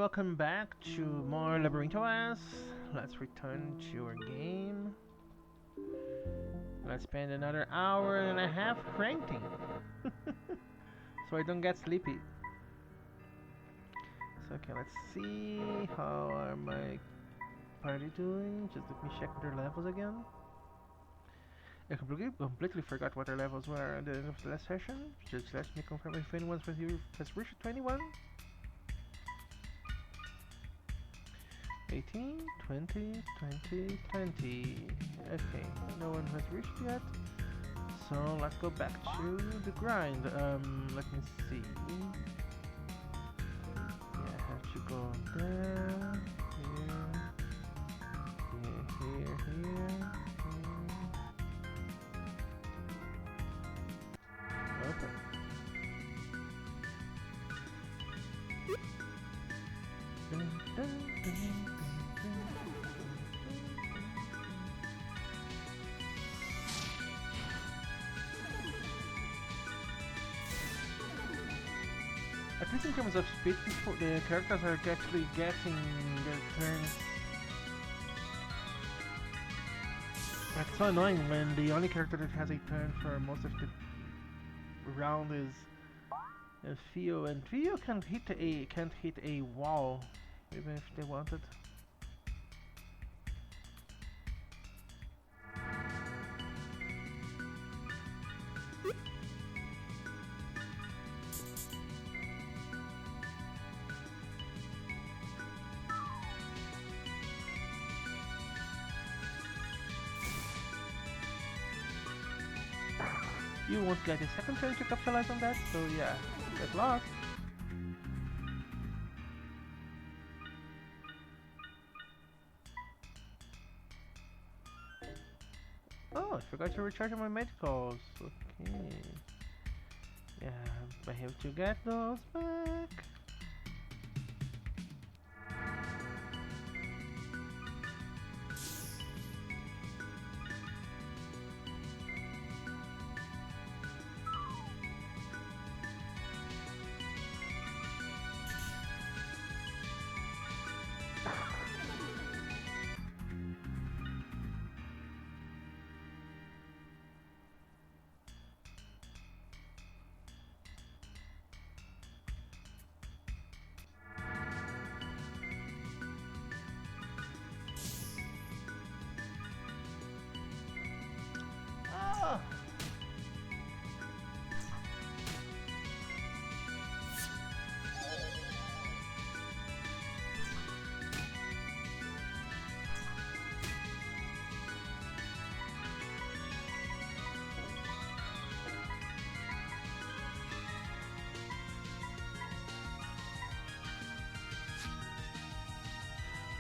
welcome back to more Labyrinth.os. Let's return to our game. Let's spend another hour and a half cranking so I don't get sleepy. So okay, let's see how are my party doing. Just let me check their levels again. I completely forgot what their levels were at the end of the last session. Just let me confirm if anyone has reached 21. 18, 20, 20, 20. Okay, no one has reached yet. So let's go back to the grind. Let me see. Yeah, I have to go there, here. Open. At least in terms of speed, the characters are actually getting their turns. It's so annoying when the only character that has a turn for most of the round is Theo, and Theo can't hit a wall, even if they wanted. You won't get a second turn to capitalize on that, so yeah, get lost. Oh, I forgot to recharge my medicals. Okay. Yeah, I have to get those back.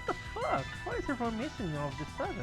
What the fuck? Why is everyone missing all of the sudden?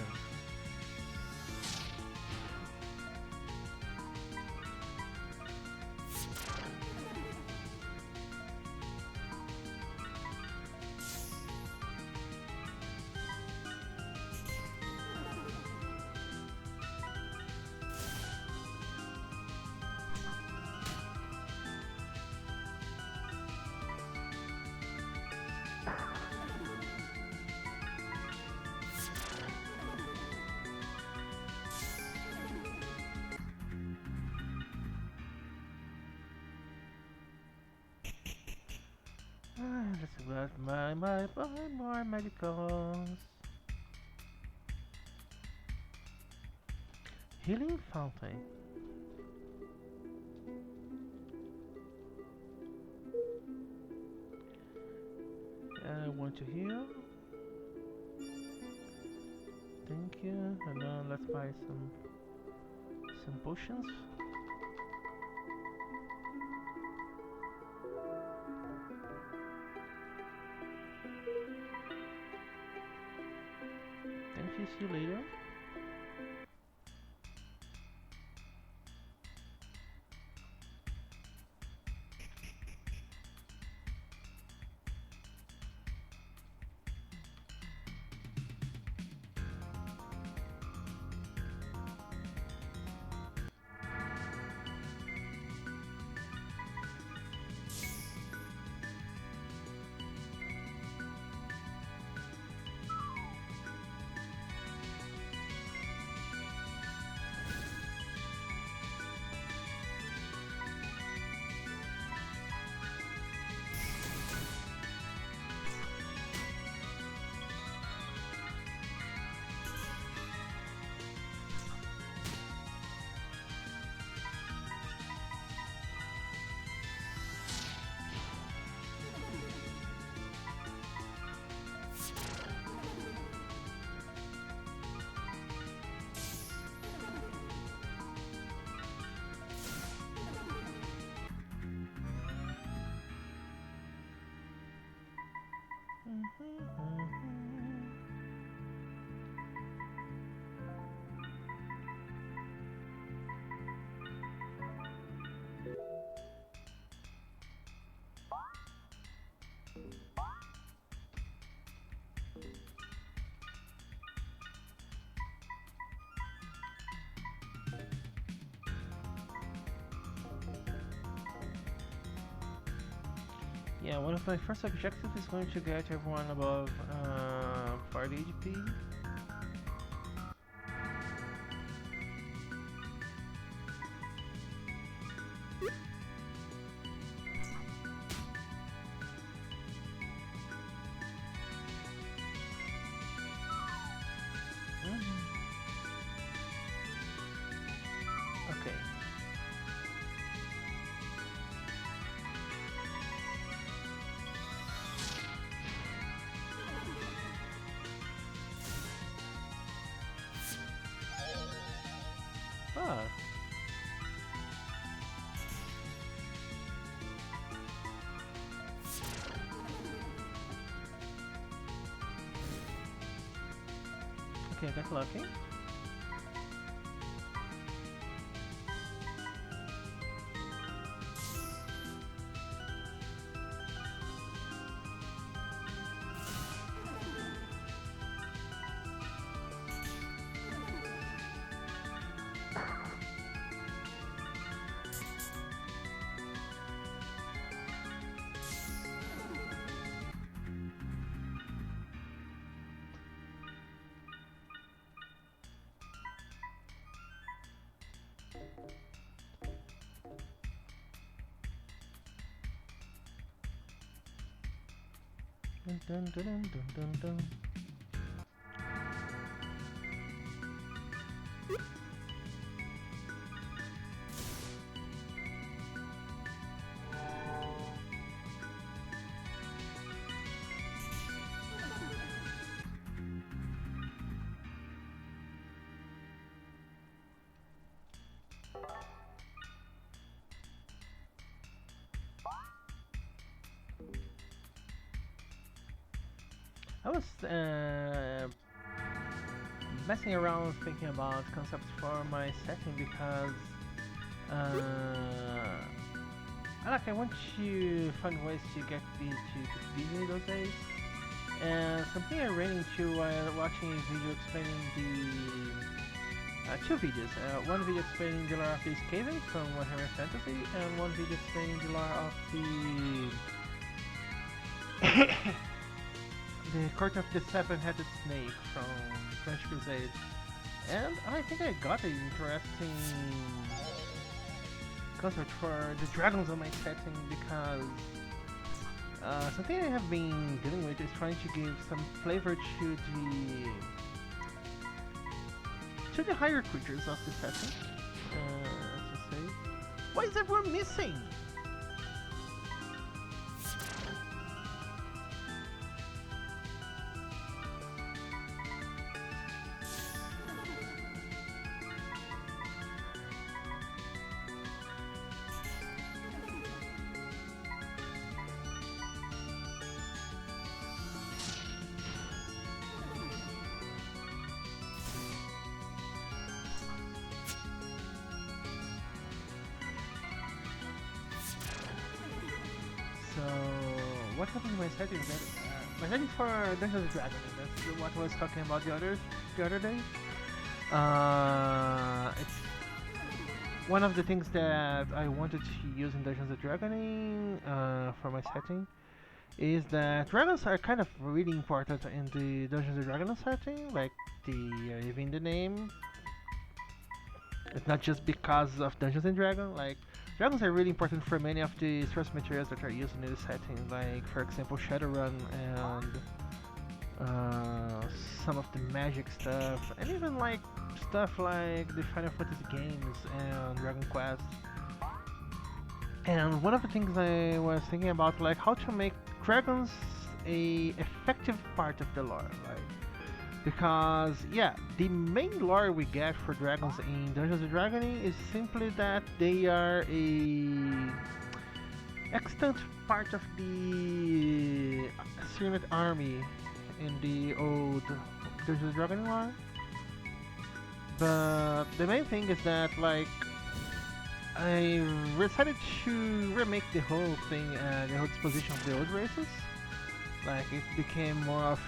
Let's grab my more medicals. Healing fountain. I want to heal. Thank you. And now let's buy some potions. Thank you. See you later. Yeah, one of my first objectives is going to get everyone above 40 HP. Okay. Fuck. Okay, I got lucky. Dun, dun, dun, dun, dun, dun. I was messing around thinking about concepts for my setting because I want to find ways to get these to busy those days. And something I ran into while watching a video explaining the two videos. One video explaining the lore of the Skaven from Warhammer Fantasy, and one video explaining the lore of the the Court of the Seven-Headed Snake from French Crusade. And I think I got an interesting concept for the dragons on my setting because something I have been dealing with is trying to give some flavor to the higher creatures of the setting. Let's just say, why is everyone missing? So, what happened in my setting? My setting for Dungeons and Dragons, that's what I was talking about the other day. It's one of the things that I wanted to use in Dungeons and Dragons for my setting is that dragons are kind of really important in the Dungeons and Dragons setting, like even the name. It's not just because of Dungeons and Dragons, like dragons are really important for many of the source materials that are used in this setting, like for example Shadowrun and some of the magic stuff, and even like stuff like the Final Fantasy games and Dragon Quest. And one of the things I was thinking about, like how to make dragons a effective part of the lore, like because yeah, the main lore we get for dragons in Dungeons and Dragons is simply that they are extant part of the Syrian army in the old Dungeons and Dragons lore. But the main thing is that like I decided to remake the whole thing, the whole disposition of the old races. Like it became more of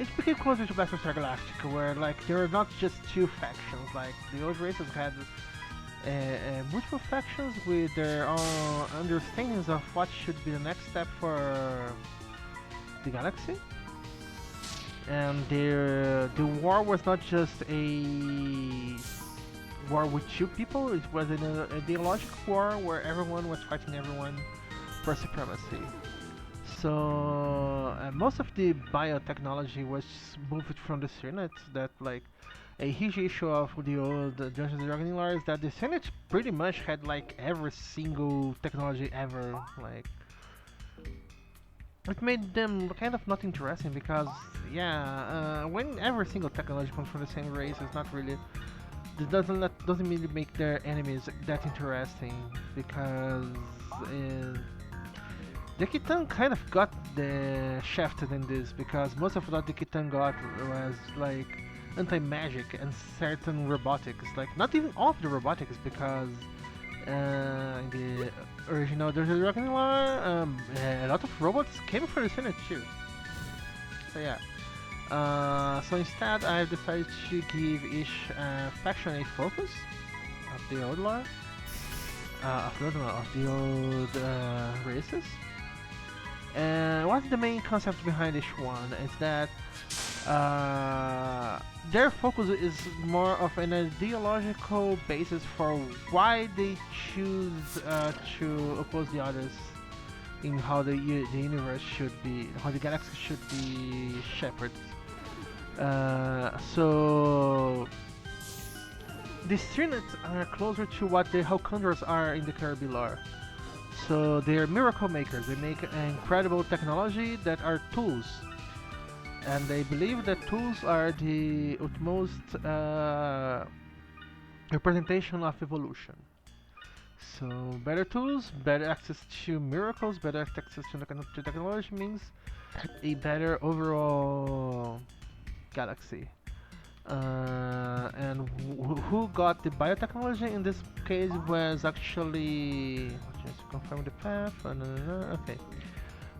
it became closer to Battlestar Galactica, where like there are not just two factions. Like the old races had multiple factions with their own understandings of what should be the next step for the galaxy. And the war was not just a war with two people, it was an ideological war where everyone was fighting everyone for supremacy. So most of the biotechnology was moved from the Senate. That like a huge issue of the old Dungeons and Dragons lore is that the Senate pretty much had like every single technology ever. Like it made them kind of not interesting because yeah, when every single technology comes from the same race, it's not really. This doesn't really make their enemies that interesting because the Kitan kind of got the shafted in this because most of what the Kitan got was like anti-magic and certain robotics. Like not even all of the robotics because in the original Dungeons and Dragons lore, a lot of robots came from the Senate too. So yeah. So instead, I've decided to give each faction a focus of the old lore, of the old races. And what's the main concept behind each one is that their focus is more of an ideological basis for why they choose to oppose the others in how the universe should be, how the galaxy should be shepherded. So the Strynets are closer to what the Hellcondors are in the Kirby lore. So they're miracle makers. They make incredible technology that are tools, and they believe that tools are the utmost representation of evolution. So better tools, better access to miracles, better access to technology means a better overall galaxy. And who got the biotechnology in this case was actually just confirm the path. Okay,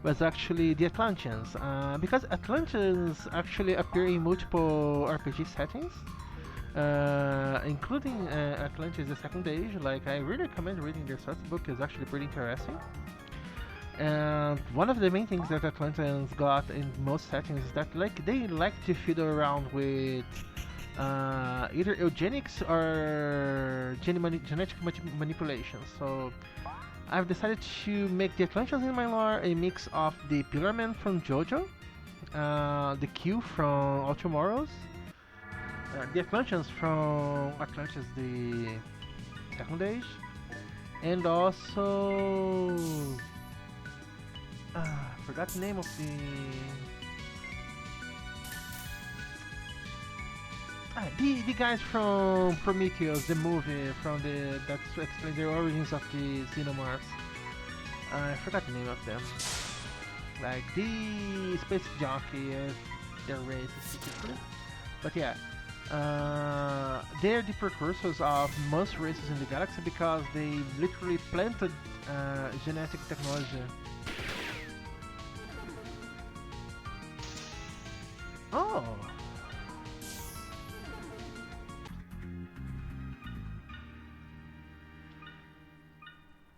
was actually the Atlanteans, because Atlanteans actually appear in multiple RPG settings, including Atlantis: The Second Age. Like I really recommend reading their source book; it's actually pretty interesting. And one of the main things that Atlanteans got in most settings is that like they like to fiddle around with either eugenics or genetic manipulation. So I've decided to make the Atlanteans in my lore a mix of the Pillarman from JoJo, the Q from All Tomorrows, the Atlanteans from Atlantis: The Second Age, and also forgot the name of the guys from Prometheus, the movie from the that explains the origins of the Xenomorphs. I forgot the name of them. Like the space jockey, their race specifically. But yeah, they're the precursors of most races in the galaxy because they literally planted genetic technology. Oh.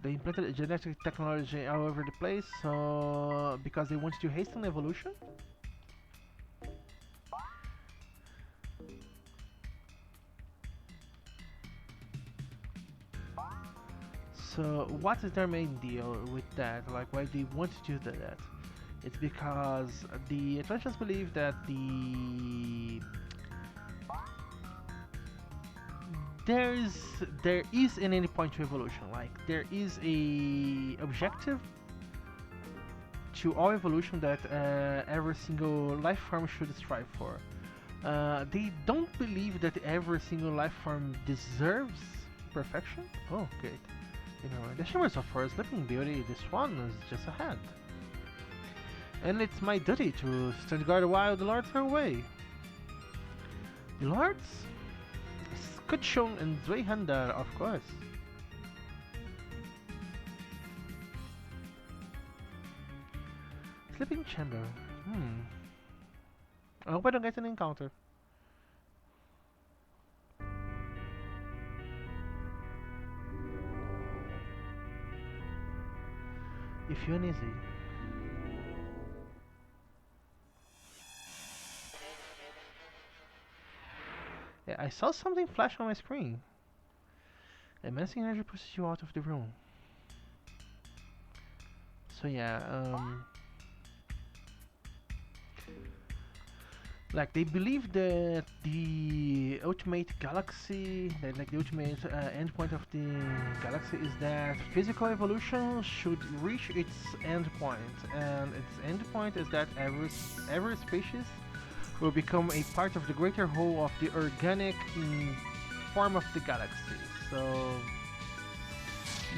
They implanted genetic technology all over the place, so because they wanted to hasten evolution. So what is their main deal with that? Like why they want to do that? It's because the Atlanteans believe that there is an end point to evolution. Like there is a objective to all evolution that every single life form should strive for. They don't believe that every single life form deserves perfection? Oh, good. You know, the shimmers of her sleeping beauty, this one is just ahead. And it's my duty to stand guard while the lords are away. The lords? Kutshon and Zweihander, of course. Sleeping chamber. I hope I don't get an encounter. If you're uneasy. Yeah, I saw something flash on my screen. Immense energy pushes you out of the room. So yeah, like they believe that the ultimate galaxy, that like the ultimate endpoint of the galaxy is that physical evolution should reach its endpoint, and its endpoint is that every species will become a part of the greater whole of the organic form of the galaxy. So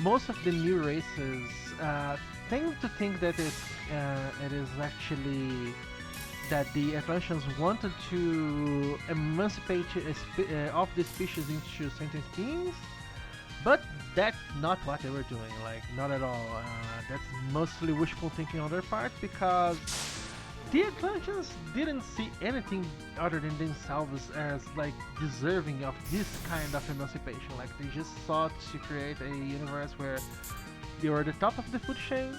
most of the new races tend to think that it is actually that the Atlanteans wanted to emancipate of the species into sentient beings, but that's not what they were doing, like not at all. That's mostly wishful thinking on their part, because the Atlanteans didn't see anything other than themselves as like deserving of this kind of emancipation. Like they just sought to create a universe where they were the top of the food chain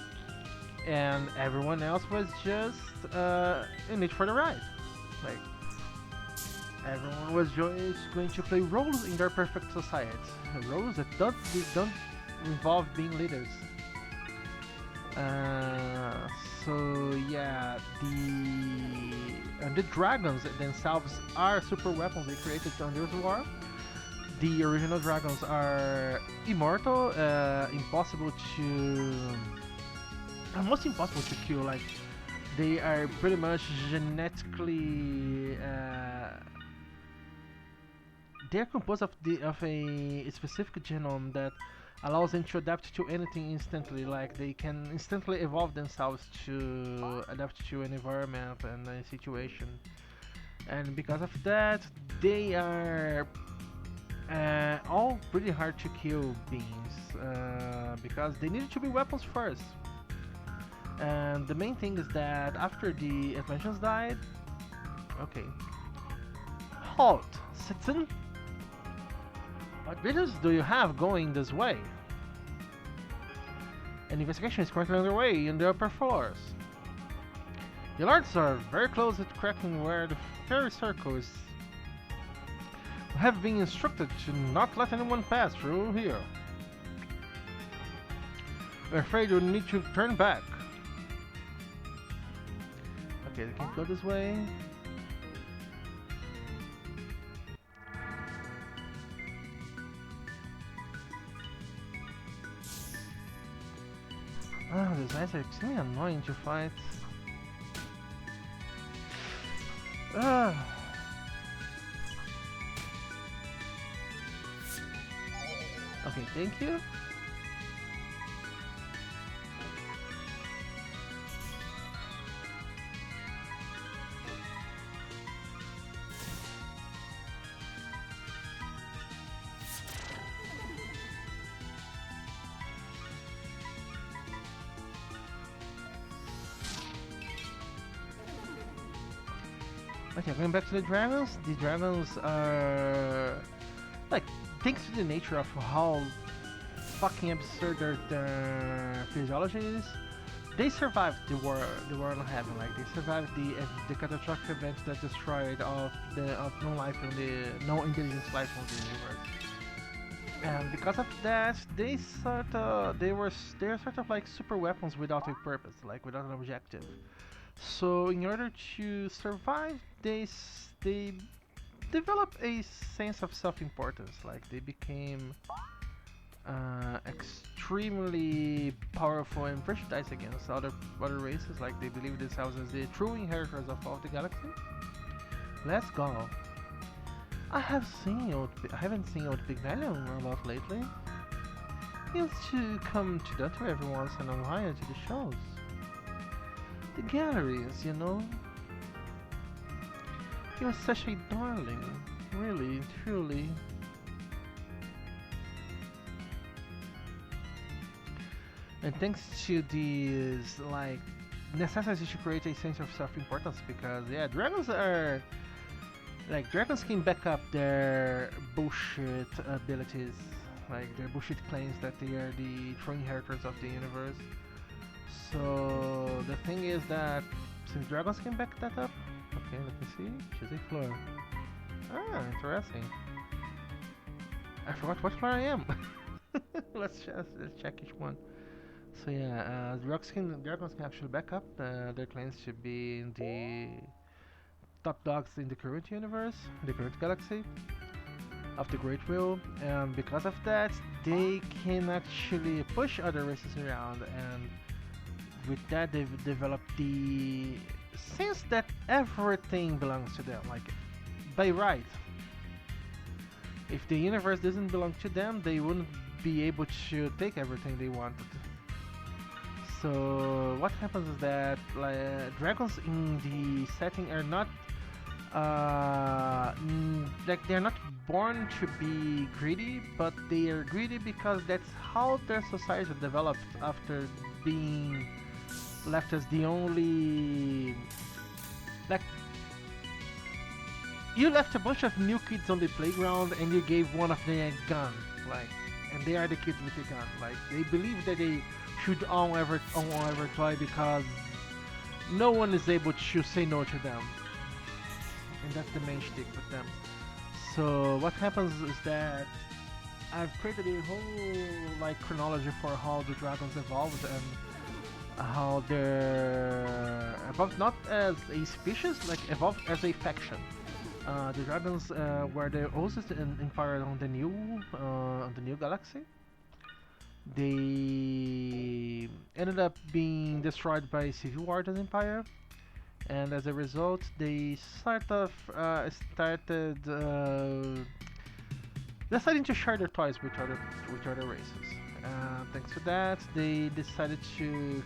and everyone else was just in it for the ride. Like everyone was just going to play roles in their perfect society, roles that don't involve being leaders. So yeah, the dragons themselves are super weapons they created under the war. The original dragons are immortal, impossible to, almost impossible to kill. Like they are pretty much genetically, they're composed of a specific genome that allows them to adapt to anything instantly. Like they can instantly evolve themselves to adapt to an environment and a situation, and because of that they are all pretty hard to kill beings, because they needed to be weapons first. And the main thing is that after the Atlanteans died, okay, halt, citizen. What business do you have going this way? An investigation is currently underway in the upper floors. The alerts are very close at cracking where the fairy circle is. We have been instructed to not let anyone pass through here. We're afraid you'll need to turn back. Okay, they can't go this way. Ah, these guys are extremely annoying to fight. Ah. Okay, thank you. Okay, going back to the dragons are like, thanks to the nature of how fucking absurd their physiology is, they survived the war on heaven. Like they survived the catastrophic event that destroyed of no life in the no intelligence life on the universe. And because of that, they're sort of like super weapons without a purpose, like without an objective. So in order to survive, they develop a sense of self-importance. Like they became extremely powerful and prejudiced against other races. Like they believe themselves as the true inheritors of all the galaxy. Let's go. I haven't seen old Pygmalion a lot lately. He used to come to Dutton every once in a while to the shows. The galleries, you know. He was such a darling, really, truly. And thanks to these, like, necessity to create a sense of self-importance, because, yeah, dragons can back up their bullshit abilities, like their bullshit claims that they are the true inheritors of the universe. So the thing is that since dragons can back that up, okay, let me see. Choose a floor. Ah, interesting. I forgot what floor I am. let's check each one. So yeah, dragons can actually back up their claims to be in the top dogs in the current universe, the current galaxy of the Great Wheel, and because of that, they can actually push other races around, and with that, they've developed the sense that everything belongs to them, like by right. If the universe doesn't belong to them, they wouldn't be able to take everything they wanted. So what happens is that dragons in the setting are not like they're not born to be greedy, but they are greedy because that's how their society developed after being left as the only, like, you left a bunch of new kids on the playground and you gave one of them a gun, like, and they are the kids with the gun. Like, they believe that they should own every toy because no one is able to say no to them, and that's the main shtick with them. So what happens is that I've created a whole like chronology for how the dragons evolved and how they're evolved not as a species, like evolved as a faction. The dragons were the oldest empire on the new galaxy. They ended up being destroyed by Civil War Empire, and as a result, they started deciding to share their toys with other races. Thanks to that, they decided to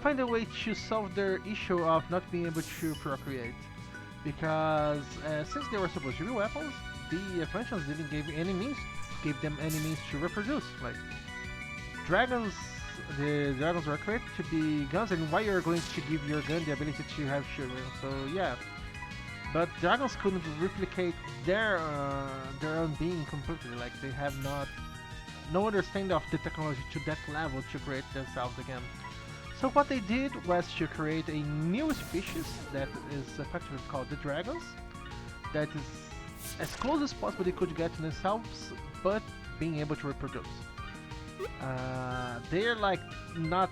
find a way to solve their issue of not being able to procreate, because since they were supposed to be weapons, the inventions didn't give them any means to reproduce. Like dragons, the dragons were created to be guns, and why you're going to give your gun the ability to have children? So yeah, but dragons couldn't replicate their own being completely. Like they have no understanding of the technology to that level to create themselves again. So what they did was to create a new species that is effectively called the dragons, that is as close as possible they could get to themselves, but being able to reproduce. They're like not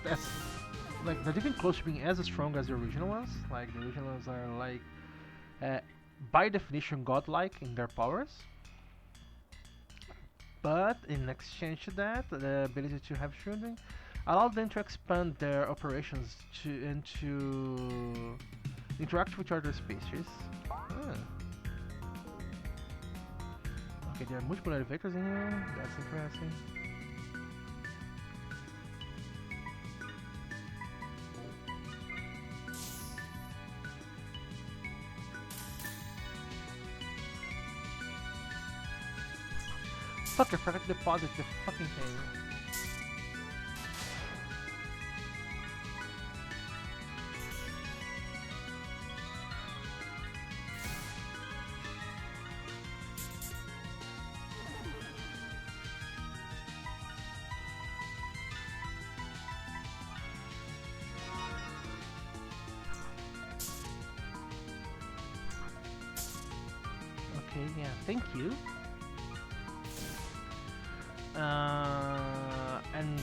even close to being as strong as the original ones. Like the original ones are like by definition godlike in their powers. But in exchange to that, the ability to have children allowed them to expand their operations and to interact with other species. Okay, there are multiple elevators in here. That's interesting. Fuck, I forgot to deposit the fucking thing. Okay, yeah, thank you. And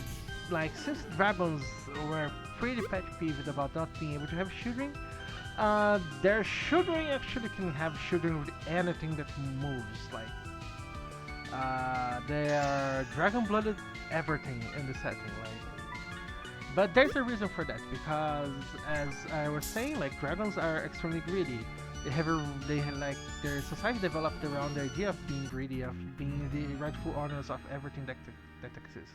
like since dragons were pretty pet peeved about not being able to have children, their children actually can have children with anything that moves. Like they are dragon-blooded everything in the setting. Like, but there's a reason for that, because as I was saying, like dragons are extremely greedy. they have like their society developed around the idea of being greedy, of being the rightful owners of everything that exists.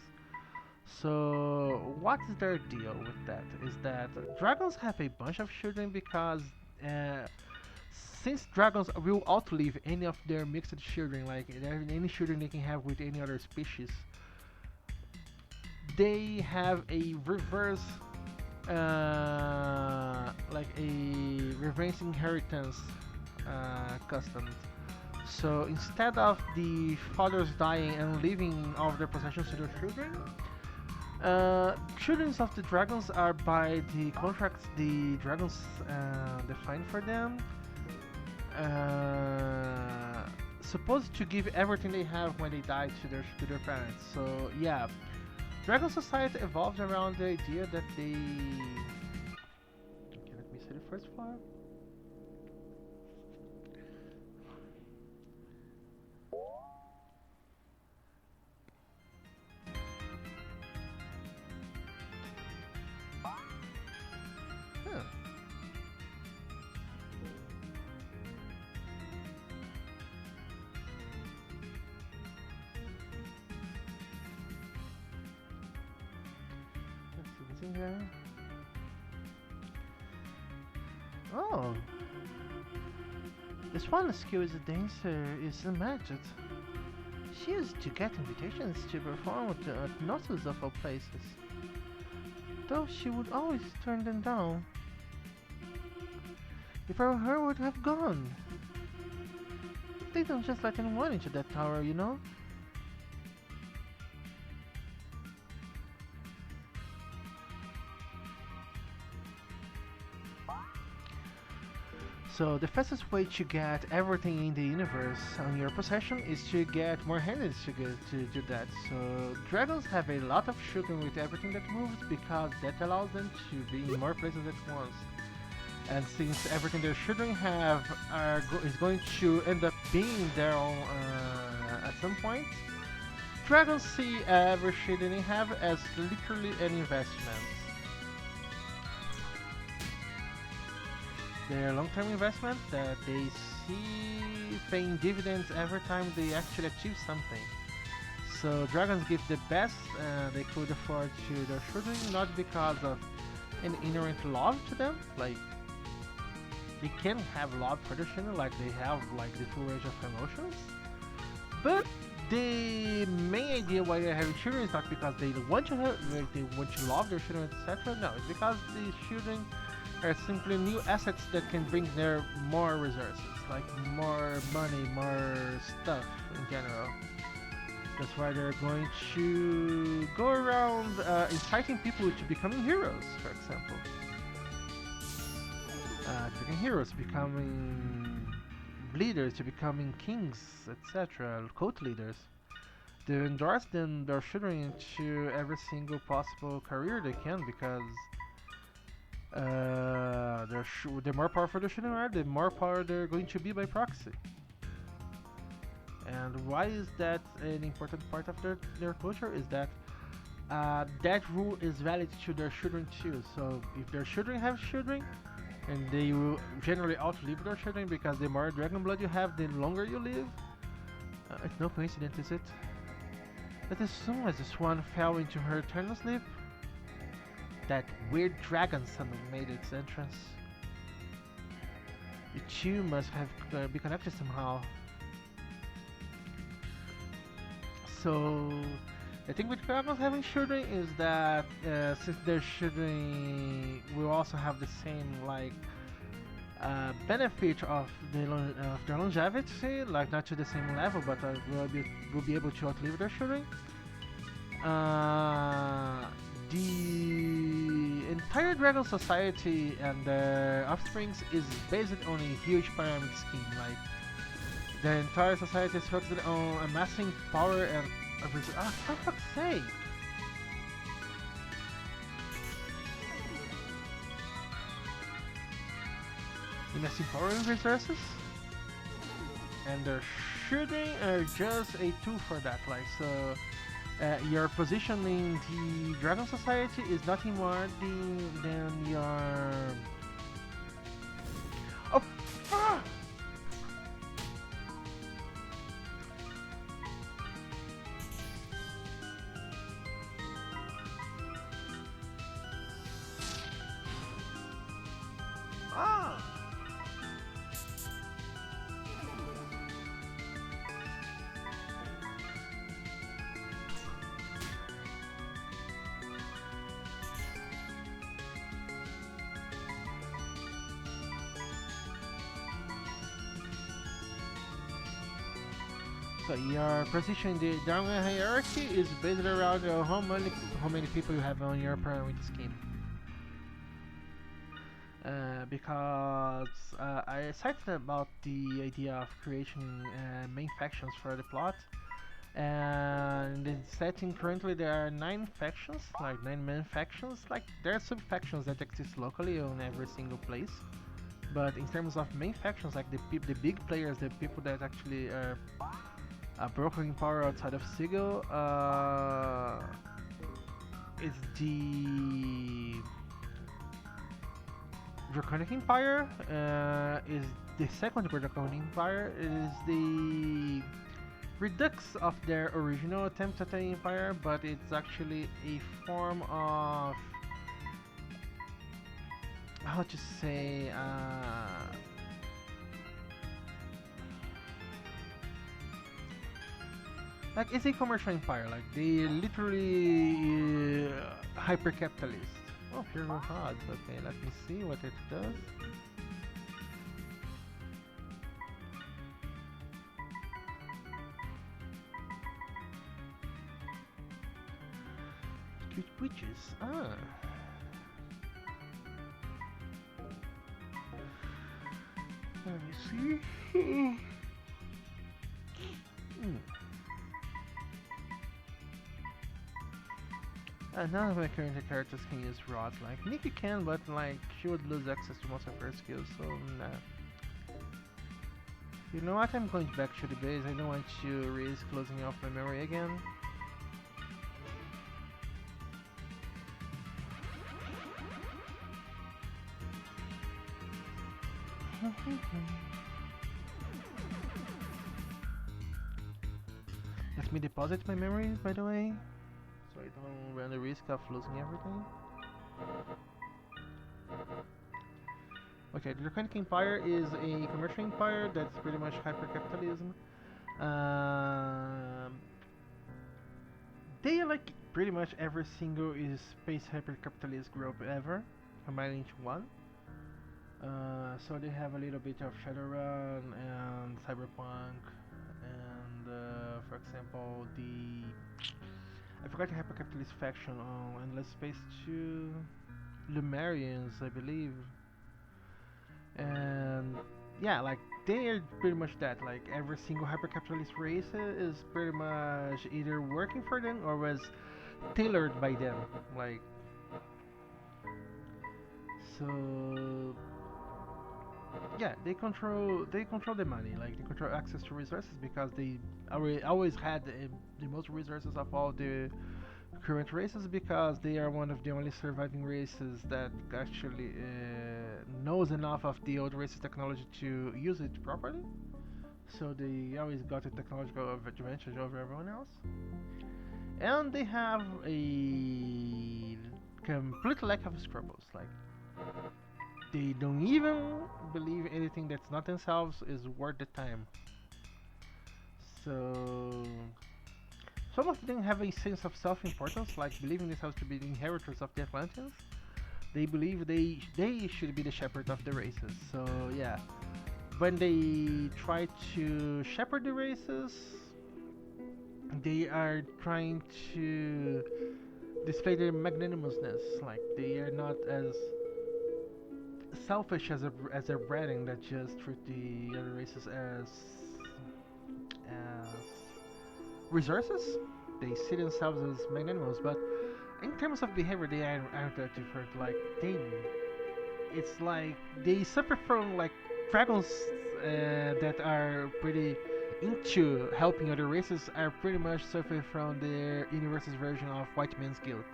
So what is their deal with that? Is that dragons have a bunch of children because uh, since dragons will outlive any of their mixed children, like any children they can have with any other species, they have a reverse, like a reverse inheritance custom. So instead of the fathers dying and leaving all of their possessions to their children, children of the dragons are by the contracts the dragons define for them, supposed to give everything they have when they die to their parents. So yeah, Dragon Society evolved around the idea that they. Okay, let me see the first floor. Huh. Let's see what's in here. Oh, this one skill is a dancer is unmatched. She used to get invitations to perform at Notus of all places, though she would always turn them down. If I were her, would have gone. They don't just let anyone into that tower, you know? So the fastest way to get everything in the universe on your possession is to get more hands to do that. So dragons have a lot of children with everything that moves because that allows them to be in more places at once. And since everything their children have is going to end up being their own at some point, dragons see every children they have as literally an investment. Their long-term investment that they see paying dividends every time they actually achieve something. So dragons give the best they could afford to their children, not because of an inherent love to them, like they can have love for their children, like they have like the full range of emotions, but the main idea why they're having children is not because they want to have, like, they want to love their children, etc. No, it's because the children are simply new assets that can bring their more resources, like more money, more stuff in general. That's why they're going to go around inciting people to becoming heroes, for example. To becoming heroes, becoming leaders, to becoming kings, etc., cult leaders. To endorse them, their children into every single possible career they can because the more powerful the children are, the more power they're going to be by proxy. And why is that an important part of their culture? Is that that rule is valid to their children too. So if their children have children, and they will generally outlive their children because the more dragon blood you have, the longer you live. It's no coincidence, is it? That as soon as the swan fell into her eternal sleep, that weird dragon suddenly made its entrance. The two must have be connected somehow. So the thing with dragons having children is that since their children will also have the same like benefit of their longevity, like not to the same level, but will be able to outlive their children. The entire dragon society and their offsprings is based on a huge pyramid scheme. Like the entire society is focused on amassing power and for fuck's sake! Amassing power and resources, and their shooting are just a tool for that. Like so. Your position in the Dragon Society is nothing more than your... Oh, fuck! Ah! So your position in the Darwin hierarchy is based around how many people you have on your pyramid scheme. Because I cited about the idea of creating main factions for the plot, and in the setting currently there are 9 factions, like 9 main factions. Like there are sub factions that exist locally on every single place, but in terms of main factions, like the big players, the people that actually are brokering power outside of Sigil, is the Draconic Empire. Is the second Draconic Empire is the redux of their original attempt at an empire, but it's actually a form of, how to say, like it's a commercial empire. Like they literally hyper capitalist. Oh, pure odds. Okay, let me see what it does. Cute witches. Ah. Let me see. None of my current characters can use rods. Like Nikki can, but like she would lose access to most of her skills, so nah. You know what? I'm going back to the base. I don't want to risk closing off my memory again. Let me deposit my memories, by the way, so I don't run the risk of losing everything. Okay, the Draconic Empire is a commercial empire that's pretty much hyper-capitalism. They are like pretty much every single is space hyper-capitalist group ever, combined into one. So they have a little bit of Shadowrun and Cyberpunk, and for example, I forgot the hyper-capitalist faction on Endless Space 2, Lumerians, I believe, and yeah, like they are pretty much that. Like every single hyper-capitalist race is pretty much either working for them or was tailored by them. Like so. Yeah, they control the money, like they control access to resources because they always had the most resources of all the current races because they are one of the only surviving races that actually knows enough of the old races technology to use it properly. So they always got a technological advantage over everyone else, and they have a complete lack of scruples. Like they don't even believe anything that's not themselves is worth the time. So some of them have a sense of self-importance, like believing themselves to be the inheritors of the Atlanteans. They believe they should be the shepherd of the races. So yeah, when they try to shepherd the races, they are trying to display their magnanimousness. Like they are not as selfish as their breeding that just treat the other races as resources. They see themselves as magnanimous, but in terms of behavior, they aren't that different. Like it's like they suffer from like dragons that are pretty into helping other races are pretty much suffering from the universe's version of white man's guilt.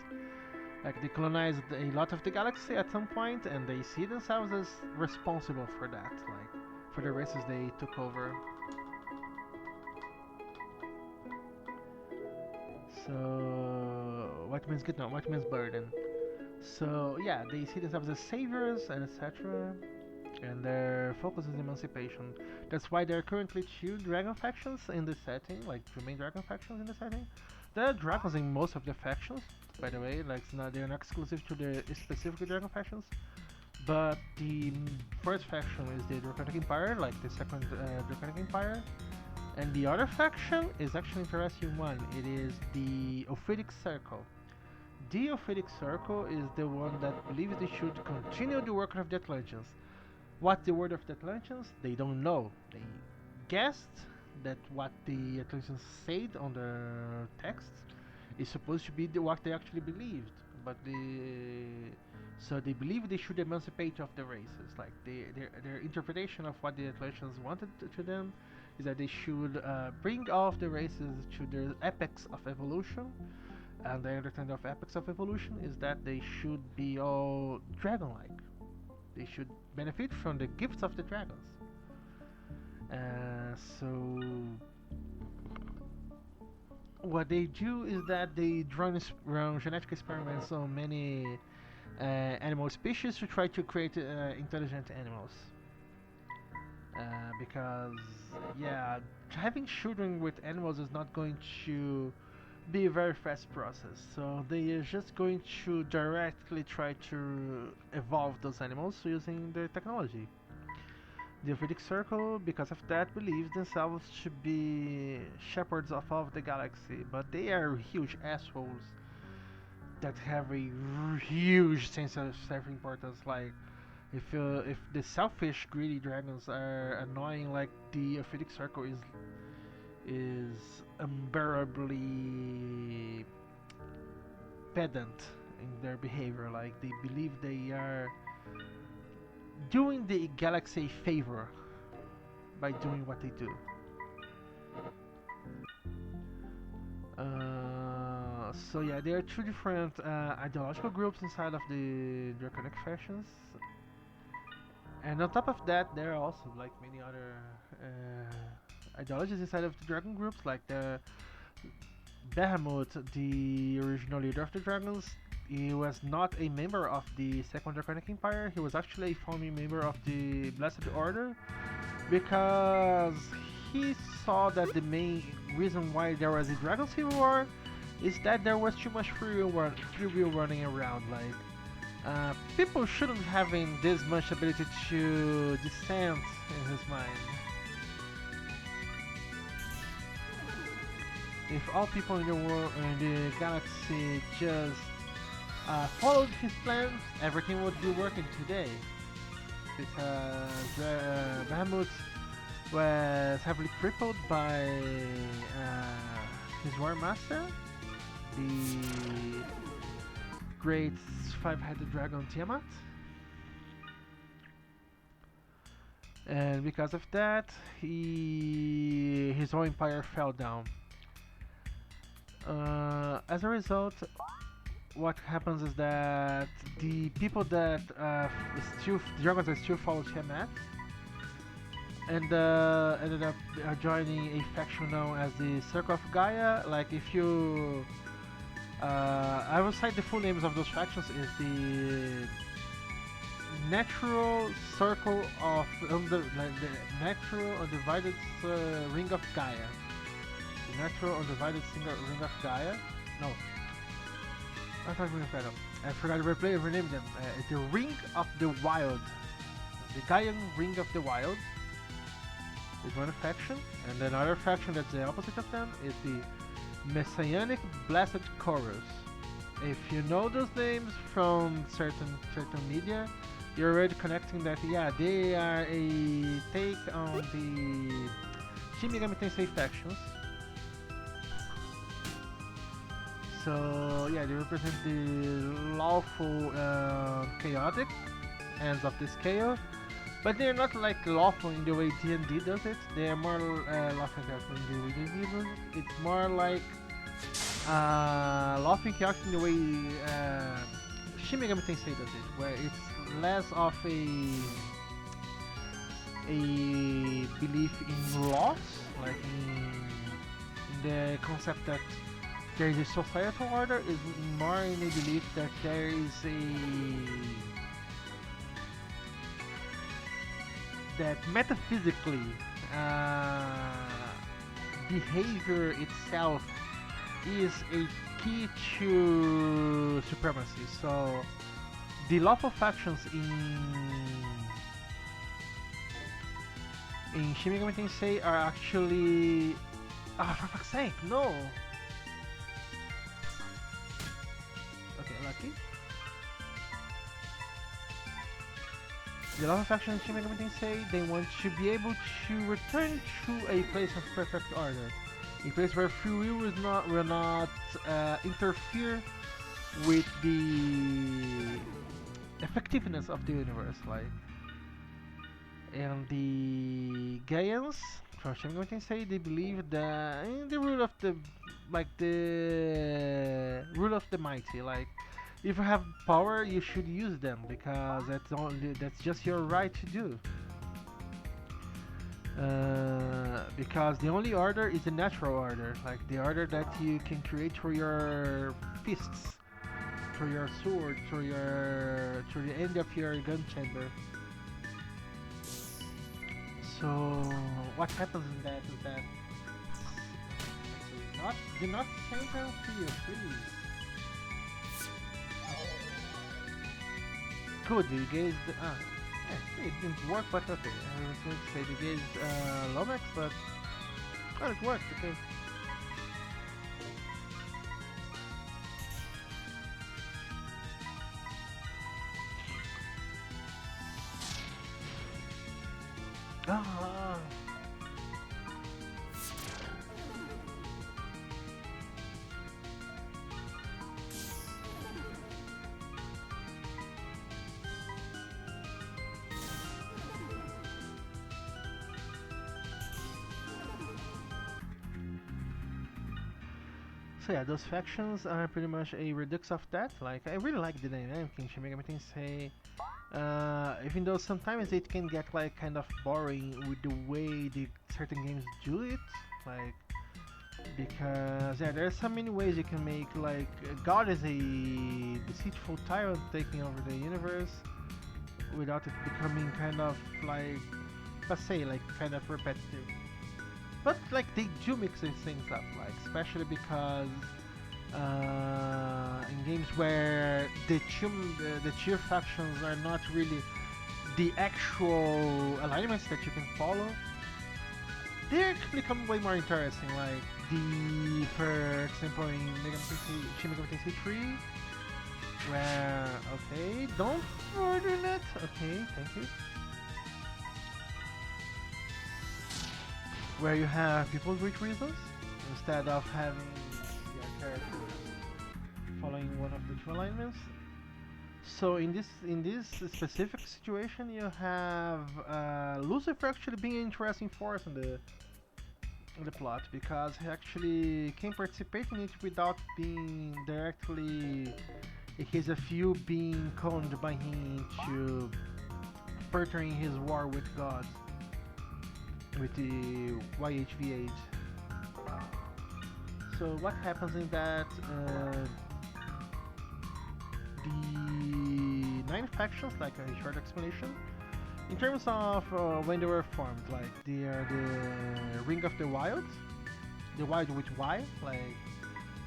Like they colonized a lot of the galaxy at some point, and they see themselves as responsible for that, like for the races they took over. So white man's guilt, no, white man's burden. So yeah, they see themselves as saviors and etc. and their focus is emancipation. That's why there are currently two dragon factions in the setting, like two main dragon factions in the setting. There are dragons in most of the factions, by the way, like they're not exclusive to the specific dragon factions. But the first faction is the Draconic Empire, like the second Draconic Empire. And the other faction is actually an interesting one. It is the Ophidic Circle. The Ophidic Circle is the one that believes they should continue the work of the Atlanteans. What the word of the Atlanteans? They don't know. They guessed that what the Atlanteans said on the text is supposed to be what they actually believed. But so they believe they should emancipate of the races. Like their interpretation of what the Atlanteans wanted to them is that they should bring all of the races to their epochs of evolution. And the understanding of epochs of evolution is that they should be all dragon-like. They should benefit from the gifts of the dragons. So what they do is that they run genetic experiments on many animal species to try to create intelligent animals. Because yeah, having children with animals is not going to be a very fast process. So they are just going to directly try to evolve those animals using the technology. The Vedic Circle, because of that, believes themselves to be shepherds of all of the galaxy, but they are huge assholes that have a huge sense of self-importance. Like, if the selfish, greedy dragons are annoying, like the Ophidic Circle is unbearably pedant in their behavior. Like they believe they are doing the galaxy a favor by doing what they do. So yeah, there are two different ideological groups inside of the Draconic factions, and on top of that, there are also like many other ideologies inside of the dragon groups, like the Bahamut, the original leader of the dragons. He was not a member of the Second Draconic Empire. He was actually a founding member of the Blessed Order because he saw that the main reason why there was a Dragon Civil War is that there was too much free will running around. Like people shouldn't having this much ability to dissent in his mind. If all people in the world, in the galaxy, just followed his plans, everything would be working today. Because Bahamut was heavily crippled by his War Master, the great five-headed dragon Tiamat. And because of that, his whole empire fell down. As a result, what happens is that the people that the dragons that still follow Tiamat and ended up joining a faction known as the Circle of Gaia. Like if you, I will cite the full names of those factions is the Natural Circle of the Natural Undivided Ring of Gaia. The Natural Undivided Ring of Gaia. No. I thought we were I forgot to rename them. It's the Ring of the Wild. The Gaian Ring of the Wild is one faction, and another faction that's the opposite of them is the Messianic Blessed Chorus. If you know those names from certain media, you're already connecting that. Yeah, they are a take on the Shin Megami Tensei factions. So yeah, they represent the lawful, chaotic ends of the scale, but they're not like lawful in the way D&D does it. They are more lawful in the way D&D does it. It's more like lawful chaotic in the way Shin Megami Tensei does it, where it's less of a belief in laws, like in the concept that there is a societal order, is more in a belief that there is that metaphysically, behavior itself is a key to supremacy. So the lawful factions in Shin Megami Tensei are actually, ah, for fuck's sake, no. Okay, lucky. The lawful factions in Shin Megami Tensei, they want to be able to return to a place of perfect order, a place where free will will not interfere with the effectiveness of the universe, like. And the Gaians from Shin Megami Tensei, they believe that in the rule of the rule of the mighty, like if you have power, you should use them because that's just your right to do. Because the only order is the natural order, like the order that you can create through your fists, through your sword, through the end of your gun chamber. So what happens in that is that do not center fear, please. Good, the gaze it didn't work, but okay. I was going to say the gaze Lomax, but oh, it worked, okay. Ah. So yeah, those factions are pretty much a redux of that. Like, I really like the dynamic in Shin Megami Tensei. Even though sometimes it can get like kind of boring with the way the certain games do it, like because yeah, there are so many ways you can make like God is a deceitful tyrant taking over the universe without it becoming kind of like passe, like kind of repetitive. But like they do mix these things up, like especially because in games where the tier factions are not really the actual alignments that you can follow, they actually become way more interesting. Like for example, in Shin Megami Tensei 3, where okay, don't order it. Okay, thank you. Where you have people with reasons instead of having your characters following one of the two alignments. So in this specific situation, you have Lucifer actually being an interesting force in the plot because he actually can participate in it without being directly, in case of you being conned by him into furthering his war with God, with the YHVH. So what happens in that the 9 factions, like a short explanation, in terms of when they were formed, like they are the Ring of the Wild, the Wild with Y, like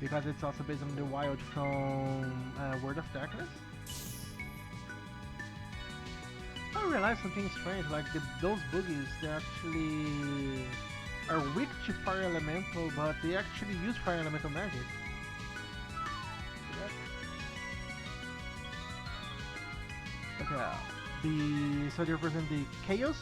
because it's also based on the Wild from World of Darkness. I realized something strange, like those boogies, they actually are weak to fire elemental, but they actually use fire elemental magic. Okay, so they represent the Chaos